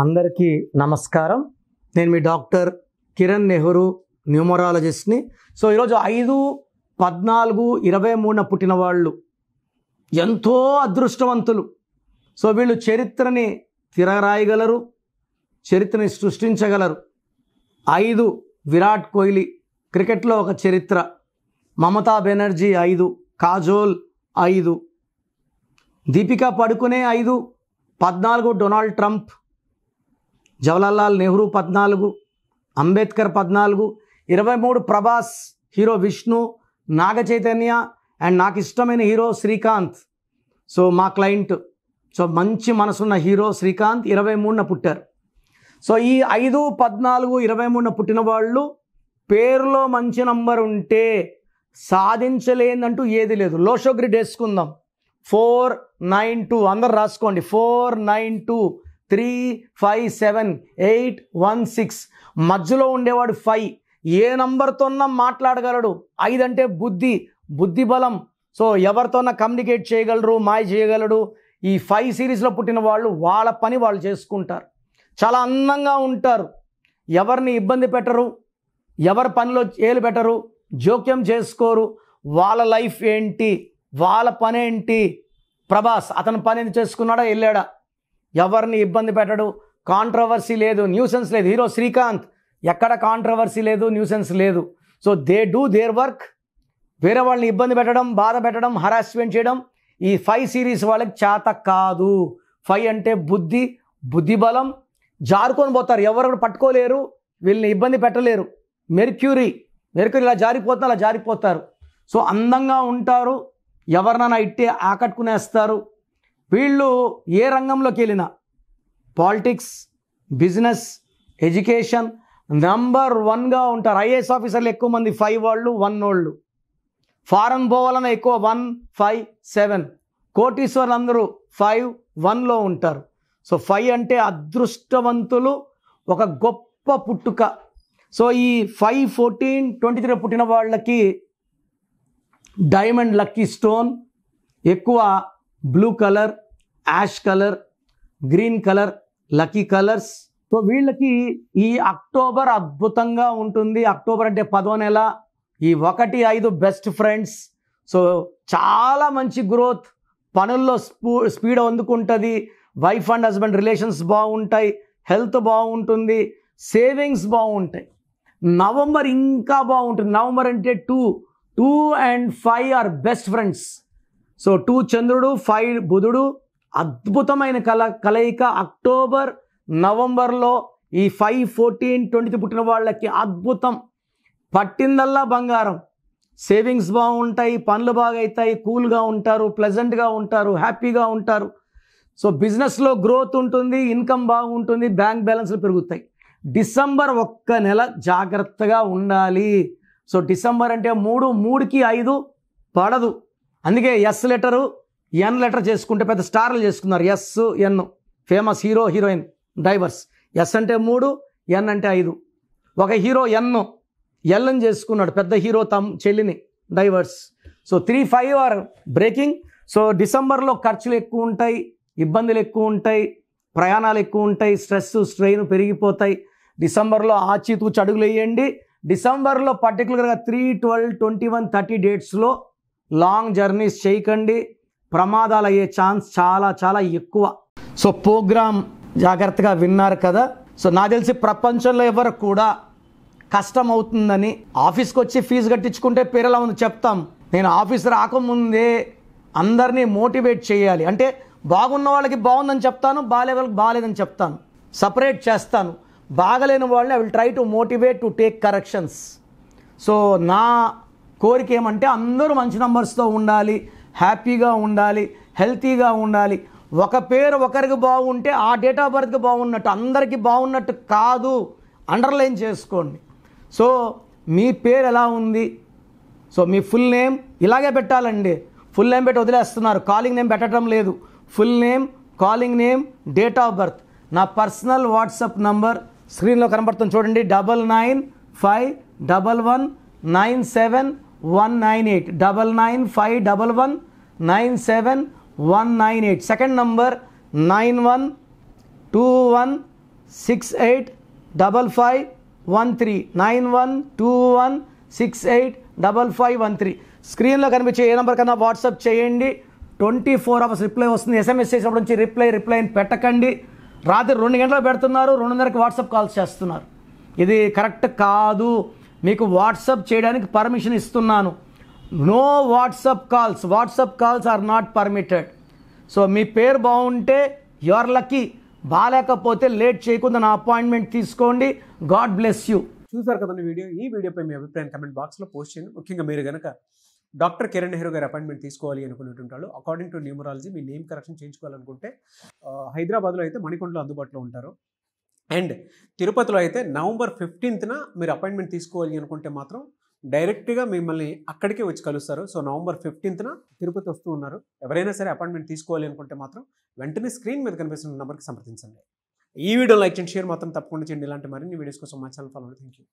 అందరికీ నమస్కారం. నేను మీ డాక్టర్ కిరణ్ నెహ్రూ, న్యూమరాలజిస్ట్ని. సో ఈరోజు 5, 14, 23న పుట్టిన వాళ్ళు ఎంతో అదృష్టవంతులు. సో వీళ్ళు చరిత్రని తిరగరాయగలరు, చరిత్రని సృష్టించగలరు. 5 విరాట్ కోహ్లీ, క్రికెట్లో ఒక చరిత్ర. మమతా బెనర్జీ 5, కాజోల్ 5, దీపికా పడుకునే 5, 14 Donald Trump, Jawaharlal Nehru 14, Ambedkar 14, 23 Prabhas, hero Vishnu, Naga Chaitanya and నాకు ఇష్టమైన హీరో శ్రీకాంత్. సో మా క్లయింట్, సో మంచి మనసున్న హీరో శ్రీకాంత్ 23న పుట్టారు. సో ఈ 5, 14, 23న పుట్టిన వాళ్ళు పేరులో మంచి నంబర్ ఉంటే సాధించలేదంటూ ఏది లేదు. లోషో గ్రిడ్ వేసుకుందాం. 492 అందరు రాసుకోండి. 492 3 5 7 8 1 6 మధ్యలో ఉండేవాడు 5. ఏ నంబర్తోన్నా మాట్లాడగలడు. 5 అంటే బుద్ధి బలం. సో ఎవరితోన్నా కమ్యూనికేట్ చేయగలరు, మాయ చేయగలడు. ఈ 5 సిరీస్లో పుట్టిన వాళ్ళు వాళ్ళ పని వాళ్ళు చేసుకుంటారు. చాలా అందంగా ఉంటారు, ఎవరిని ఇబ్బంది పెట్టరు, ఎవరి పనిలో ఏలు పెట్టరు, జోక్యం చేసుకోరు. వాళ్ళ లైఫ్ ఏంటి, వాళ్ళ పని ఏంటి. ప్రభాస్ అతని పని చేసుకున్నాడా, వెళ్ళాడా, ఎవరిని ఇబ్బంది పెట్టడు, కాంట్రవర్సీ లేదు, న్యూసెన్స్ లేదు. హీరో శ్రీకాంత్ ఎక్కడ కాంట్రవర్సీ లేదు, న్యూసెన్స్ లేదు. So they do their work. వేరే వాళ్ళని ఇబ్బంది పెట్టడం, బాధ పెట్టడం, హరాస్మెంట్ చేయడం ఈ 5 సిరీస్ వాళ్ళకి చేత కాదు. 5 అంటే బుద్ధి బలం. జారుకొని పోతారు, ఎవరు పట్టుకోలేరు, వీళ్ళని ఇబ్బంది పెట్టలేరు. మెర్క్యూరీ ఇలా జారిపోతున్నా అలా జారిపోతారు. సో అందంగా ఉంటారు, ఎవరినైనా ఇట్టే ఆకట్టుకునేస్తారు. వీళ్ళు ఏ రంగంలోకి వెళ్ళినా, పాలిటిక్స్, బిజినెస్, ఎడ్యుకేషన్ నంబర్ 1గా ఉంటారు. ఐఏఎస్ ఆఫీసర్లు ఎక్కువ మంది 5 వాళ్ళు, 1 వాళ్ళు. ఫారెన్ పోవాలన్నా ఎక్కువ 1 5 7. కోటీశ్వర్లు అందరూ 5 1లో ఉంటారు. సో 5 అంటే అదృష్టవంతులు, ఒక గొప్ప పుట్టుక. సో ఈ 5, 14, 23 పుట్టిన వాళ్ళకి డైమండ్ లక్కీ స్టోన్ ఎక్కువ blue colour, ash colour, green colour lucky colours. So వీళ్ళకి ఈ అక్టోబర్ అద్భుతంగా ఉంటుంది. అక్టోబర్ అంటే 10వ నెల. ఈ 1, 5 బెస్ట్ ఫ్రెండ్స్. సో చాలా మంచి గ్రోత్, పనుల్లో స్పీడ్ అందుకుంటుంది. వైఫ్ అండ్ హస్బెండ్ రిలేషన్స్ బాగుంటాయి, హెల్త్ బాగుంటుంది, సేవింగ్స్ బాగుంటాయి. నవంబర్ ఇంకా బాగుంటుంది. నవంబర్ అంటే 2 and 5 are best friends. So 2 చంద్రుడు, 5 బుధుడు, అద్భుతమైన కలయిక. అక్టోబర్, నవంబర్లో ఈ 5, 14, 23 పుట్టిన వాళ్ళకి అద్భుతం. పట్టిందల్లా బంగారం. సేవింగ్స్ బాగుంటాయి, పనులు బాగా అవుతాయి, కూల్గా ఉంటారు, ప్లెజెంట్గా ఉంటారు, హ్యాపీగా ఉంటారు. సో బిజినెస్లో గ్రోత్ ఉంటుంది, ఇన్కమ్ బాగుంటుంది, బ్యాంక్ బ్యాలెన్స్లు పెరుగుతాయి. డిసెంబర్ 1 నెల జాగ్రత్తగా ఉండాలి. సో డిసెంబర్ అంటే 3కి 5 పడదు. అందుకే ఎస్ లెటరు, ఎన్ లెటర్ చేసుకుంటే పెద్ద స్టార్లు చేసుకున్నారు. S, N, famous hero, heroine, divorce. S అంటే 3, ఎన్ అంటే 5. ఒక హీరో ఎల్ని చేసుకున్నాడు, పెద్ద హీరో చెల్లిని, divorce. So 3, 5 are breaking. So డిసెంబర్లో ఖర్చులు ఎక్కువ ఉంటాయి, ఇబ్బందులు ఎక్కువ ఉంటాయి, ప్రయాణాలు ఎక్కువ ఉంటాయి, స్ట్రెస్ స్ట్రెయిన్ పెరిగిపోతాయి. డిసెంబర్లో ఆచితూచి అడుగులు వేయండి. డిసెంబర్లో పర్టికులర్గా 3, 12, 21, 30 డేట్స్లో లాంగ్ జర్నీస్ చేయకండి. ప్రమాదాలు అయ్యే ఛాన్స్ చాలా ఎక్కువ. సో ప్రోగ్రామ్ జాగ్రత్తగా విన్నారు కదా. సో నాకు తెలిసి ప్రపంచంలో ఎవరు కూడా కష్టం అవుతుందని ఆఫీస్కి వచ్చి ఫీజు కట్టించుకుంటే పేరెలా ఉంది చెప్తాం. నేను ఆఫీస్ రాకముందే అందరినీ మోటివేట్ చేయాలి. అంటే బాగున్న వాళ్ళకి బాగుందని చెప్తాను, బాగాలే వాళ్ళకి బాగాలేదని చెప్తాను, సపరేట్ చేస్తాను. బాగలేని వాళ్ళని I will try to motivate to take corrections. So నా కోరిక ఏమంటే అందరూ మంచి నంబర్స్తో ఉండాలి, హ్యాపీగా ఉండాలి, హెల్తీగా ఉండాలి. ఒక పేరు ఒకరికి బాగుంటే ఆ డేట్ ఆఫ్ బర్త్కి బాగున్నట్టు, అందరికీ బాగున్నట్టు కాదు. అండర్లైన్ చేసుకోండి. సో మీ పేరు ఎలా ఉంది, సో మీ ఫుల్ నేమ్ ఇలాగే పెట్టాలండి. ఫుల్ నేమ్ పెట్టి వదిలేస్తున్నారు, కాలింగ్ నేమ్ పెట్టడం లేదు. Full name, calling name, date of birth. నా పర్సనల్ వాట్సాప్ నంబర్ స్క్రీన్లో కనబడుతుంది చూడండి. 9951197198. 9951197198. సెకండ్ నంబర్ 9121 9121 9121685513 స్క్రీన్లో కనిపించే ఏ నెంబర్ కన్నా వాట్సాప్ చేయండి. 24 అవర్స్ రిప్లై వస్తుంది. ఎస్ఎంఎస్ చేసినప్పటి నుంచి రిప్లై పెట్టకండి. రాత్రి 2 గంటలకు పెడుతున్నారు, 2:30కి వాట్సాప్ కాల్స్ చేస్తున్నారు. ఇది కరెక్ట్ కాదు. మీకు వాట్సాప్ చేయడానికి పర్మిషన్ ఇస్తున్నాను. No WhatsApp calls are not permitted. So మీ పేరు బాగుంటే యువర్ లక్కీ, బాగాలేకపోతే లేట్ చేయకుండా నా అపాయింట్మెంట్ తీసుకోండి. God bless you. చూసారు కదండి వీడియో. ఈ వీడియోపై మీ అభిప్రాయం కమెంట్ బాక్స్లో పోస్ట్ చేయండి. ముఖ్యంగా మీరు కనుక డాక్టర్ కిరణ్ నెహ్రూ గారి అపాయింట్మెంట్ తీసుకోవాలి అనుకునేటుంటారు. అకార్డింగ్ టు న్యూమరాలజీ మీ నేమ్ కరెక్షన్ చేయించుకోవాలనుకుంటే హైదరాబాద్లో అయితే మణికొండలో అందుబాటులో ఉంటారు. అండ్ తిరుపతిలో అయితే నవంబర్ 15న మీరు అపాయింట్మెంట్ తీసుకోవాలి అనుకుంటే మాత్రం డైరెక్ట్గా మిమ్మల్ని అక్కడికే వచ్చి కలుస్తారు. సో నవంబర్ 15న తిరుపతి వస్తూ ఉన్నారు. ఎవరైనా సరే అపాయింట్మెంట్ తీసుకోవాలి అనుకుంటే మాత్రం వెంటనే స్క్రీన్ మీద కనిపిస్తున్న నెంబర్కి సంప్రదించండి. ఈ వీడియో లైక్ చేయండి, షేర్ మాత్రం తప్పకుండా చేయండి. ఇలాంటి మరిన్ని వీడియోస్ కోసం మా ఛానల్ ఫాలో అవ్వండి. Thank you.